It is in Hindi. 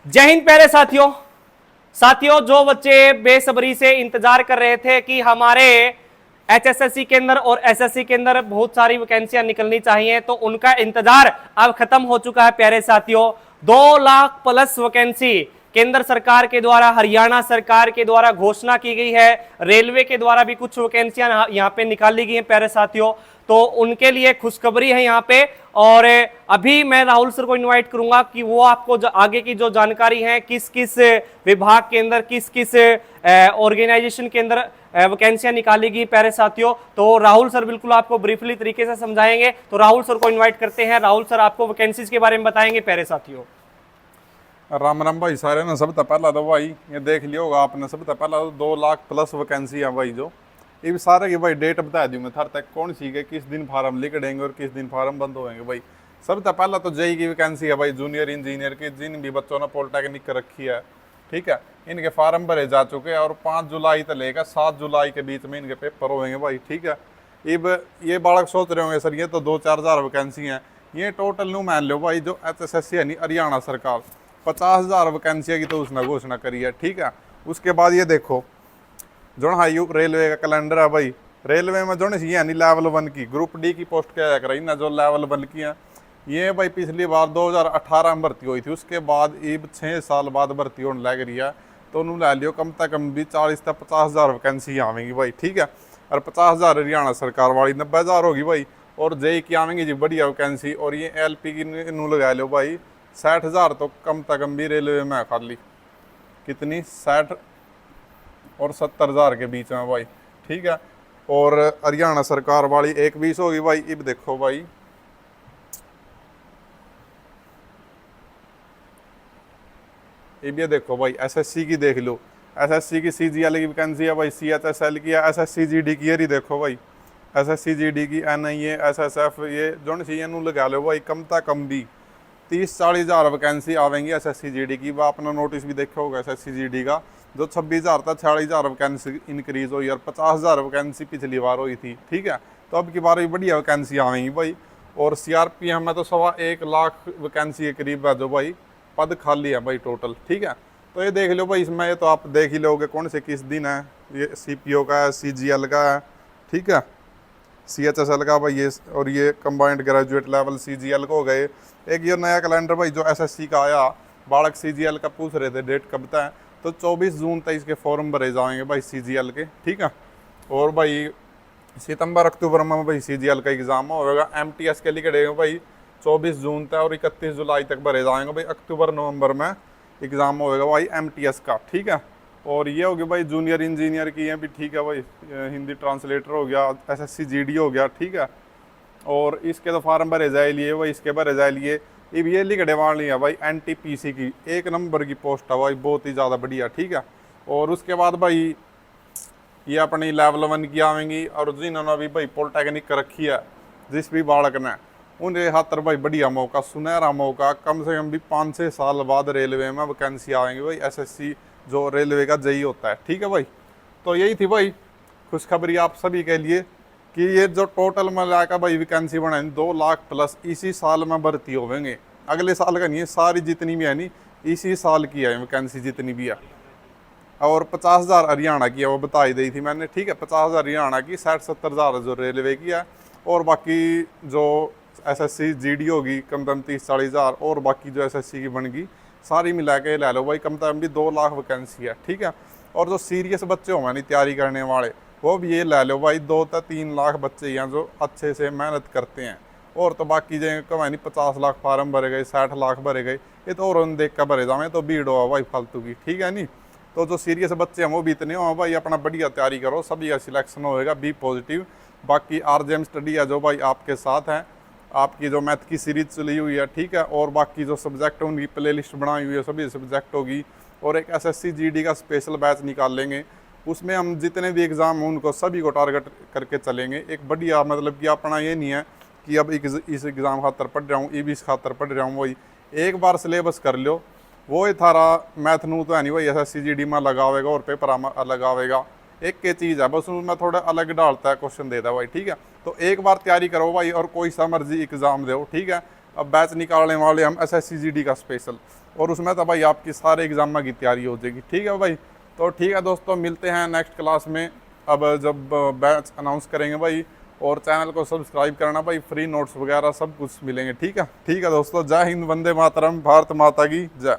जय हिंद प्यारे साथियों। जो बच्चे बेसब्री से इंतजार कर रहे थे कि हमारे एचएसएससी के अंदर और एसएससी के अंदर बहुत सारी वैकेंसियां निकलनी चाहिए, तो उनका इंतजार अब खत्म हो चुका है प्यारे साथियों। 2 लाख प्लस वैकेंसी केंद्र सरकार के द्वारा, हरियाणा सरकार के द्वारा घोषणा की गई है। रेलवे के द्वारा भी कुछ वैकेंसियां यहाँ पे निकाली गई हैं प्यारे साथियों, तो उनके लिए खुशखबरी है यहाँ पे। और अभी मैं राहुल सर को इनवाइट करूंगा कि वो आपको आगे की जो जानकारी है, किस किस विभाग के अंदर, किस किस ऑर्गेनाइजेशन के अंदर वैकेंसियां निकाली गई प्यारे साथियों, तो राहुल सर बिल्कुल आपको ब्रीफली तरीके से समझाएंगे। तो राहुल सर को इन्वाइट करते हैं। राहुल सर आपको वैकेंसीज के बारे में बताएंगे प्यारे साथियों। राम राम भाई सारे ने। सब तो पहला तो भाई ये देख लिया होगा आपने, सब तो पहला तो 2 लाख प्लस वैकेंसी है भाई। जो ये भी सारे की भाई डेट बता दूँ मैं थर तक, कौन सी के किस दिन फार्म निकलेंगे और किस दिन फार्म बंद होंगे भाई। सब तो पहला तो जेई की वैकेंसी है भाई, जूनियर इंजीनियर की। जिन भी बच्चों ने पॉलिटेक्निक रखी है, ठीक है, इनके फार्म भरे जा चुके हैं और 5 जुलाई तक लेकर 7 जुलाई के बीच में इनके पेपर होंगे भाई, ठीक है। अब ये बालक सोच रहे होंगे सर ये तो 2-4 हज़ार वैकेंसी हैं। ये टोटल न्यू मान लो भाई, जो एचएसएससी है नहीं हरियाणा सरकार 50,000 वैकेंसी की तो उसने घोषणा करी है, ठीक है। उसके बाद ये देखो जो हाई रेलवे का कैलेंडर है भाई। रेलवे में जो ये नहीं लेवल 1 की ग्रुप डी की पोस्ट क्या कर रही ना, जो लेवल 1 की है ये भाई पिछली बार 2018 में भर्ती हुई थी। उसके बाद अब 6 साल बाद भर्ती होने लग रही है, तो उन्होंने ले लियो कम से कम भी 40 से 50,000 वैकेंसी आवेंगी भाई, ठीक है। और 50,000 हरियाणा सरकार वाली, 90,000 होगी भाई। और जेई की आवेंगी जी बढ़िया वैकेंसी। और ये एलपी की नू लगा लो भाई 60,000 तो कम से कम भी रेलवे में खाली कितनी 60 और 70,000 के बीच में भाई, ठीक है। और हरियाणा सरकार वाली 21 होगी भाई। अब देखो भाई अब ये देखो भाई एसएससी की देख लो। एसएससी की सीजीएल की वैकेंसी है भाई, सीएचएसएल की है, एसएससी-जीडी की है। देखो भाई एसएससी-जीडी की, एनआईए, एसएसएफ, ये जो सी एन लगा लो भाई कम से कम भी 30-40 हज़ार वैकेंसी आवेंगी एसएससी-जीडी की। वह अपना नोटिस भी देखा होगा एसएससी-जीडी का, जो 26,000 था 40,000 वैकेंसी इंक्रीज हुई और 50,000 वैकेंसी पिछली बार हुई थी, ठीक है। तो अब की बार भी बढ़िया वैकेंसी आवेंगी भाई। और सीआरपीएफ में तो 1.25 लाख वैकेंसी के करीब है जो भाई पद खाली है भाई टोटल, ठीक है। तो ये देख लो भाई, इसमें ये तो आप देख ही लोगे कौन से किस दिन है। ये सीपीओ का है, सीजीएल का है, ठीक है, सीएचएसएल का भाई ये, और ये कंबाइंड ग्रेजुएट लेवल सीजीएल को हो गए। एक ये नया कैलेंडर भाई जो एसएससी का आया, बालक सीजीएल का पूछ रहे थे डेट कब तक है, तो 24 जून तक इसके फॉर्म भरे जाएंगे भाई सीजीएल के, ठीक है। और भाई सितंबर अक्टूबर में भाई सीजीएल का एग्जाम होगा। एमटीएस के लिए करेंगे भाई 24 जून तक और 31 जुलाई तक भरे जाएंगे भाई। अक्टूबर नवंबर में एग्ज़ाम होगा भाई एमटीएस का, ठीक है। और ये हो गया भाई जूनियर इंजीनियर की है भी, ठीक है भाई, हिंदी ट्रांसलेटर हो गया, एसएससी-जीडी हो गया, ठीक है। और इसके तो फार्म भरे जाए लिए भाई, इसके भरे जाए लिए। अब ये लिखने वाली है भाई एनटीपीसी की 1 नंबर की पोस्ट है भाई, बहुत ही ज़्यादा बढ़िया, ठीक है। और उसके बाद भाई ये अपनी लेवल 1 की आवेंगी। और जिन्होंने भी भाई पॉलिटेक्निक कर रखी है जिस भी बालक ने, उनके खातर भाई बढ़िया मौका, सुनहरा मौका। कम से कम भी 5-6 साल बाद रेलवे में वैकेंसी आएंगी भाई, एसएससी जो रेलवे का जेई होता है, ठीक है भाई। तो यही थी भाई खुशखबरी आप सभी के लिए कि ये जो टोटल में लाकर भाई वैकेंसी बनाई 2 लाख प्लस इसी साल में भर्ती होंगे। अगले साल का नहीं है, सारी जितनी भी है नहीं इसी साल की है वैकेंसी जितनी भी है। और 50,000 हरियाणा की है, वो बता ही दी थी मैंने, ठीक है। 50,000 हरियाणा की, 60-70 हज़ार जो रेलवे की है। और बाकी जो एसएससी-जीडी होगी कम से कम 30-40 हज़ार, और बाकी जो एसएससी की बनेगी सारी मिला के ले लो भाई, कम से कम भी 2 लाख वैकेंसी है, ठीक है। और जो सीरियस बच्चे होंगे नहीं तैयारी करने वाले, वो भी ये ले लो भाई, 2 से 3 लाख बच्चे यहाँ जो अच्छे से मेहनत करते हैं। और तो बाकी जो कमाई नहीं 50 लाख फार्म भरे गए, 60 लाख भरे गए, ये तो और देख कर भरे जाए तो भीड़ हो भाई फालतू की, ठीक है नहीं। तो जो सीरियस बच्चे हैं वो भी इतने हो भाई, अपना बढ़िया तैयारी करो, सभी का सिलेक्शन होएगा, बी पॉजिटिव। बाकी आरजेएम स्टडी है जो भाई आपके साथ हैं, आपकी जो मैथ की सीरीज चली हुई है, ठीक है। और बाकी जो सब्जेक्ट उनकी प्ले लिस्ट बनाई हुई है सभी सब्जेक्ट होगी। और एक एसएससी-जीडी का स्पेशल बैच निकाल लेंगे, उसमें हम जितने भी एग्ज़ाम हैं उनको सभी को टारगेट करके चलेंगे। एक बढ़िया मतलब कि अपना ये नहीं है कि अब इस एग्ज़ाम खातर पढ़ रहा हूँ, इस खातर पढ़ रहा हूँ, वही एक बार सिलेबस कर लो, वो ही थारा मैथ नू तो है नहीं भाई एसएससी-जीडी में लगावेगा और पेपर में लगावेगा। एक के चीज़ है बस, उसमें थोड़ा अलग डालता है, क्वेश्चन देता है भाई, ठीक है। तो एक बार तैयारी करो भाई और कोई सा मर्जी एग्ज़ाम दो, ठीक है। अब बैच निकालने वाले हम एसएससी-जीडी का स्पेशल, और उसमें तो भाई आपकी सारे एग्जाम की तैयारी हो जाएगी। ठीक है भाई, तो ठीक है दोस्तों, मिलते हैं नेक्स्ट क्लास में, अब जब बैच अनाउंस करेंगे भाई। और चैनल को सब्सक्राइब करना भाई, फ्री नोट्स वगैरह सब कुछ मिलेंगे। ठीक है दोस्तों, जय हिंद, वंदे मातरम, भारत माता की जय।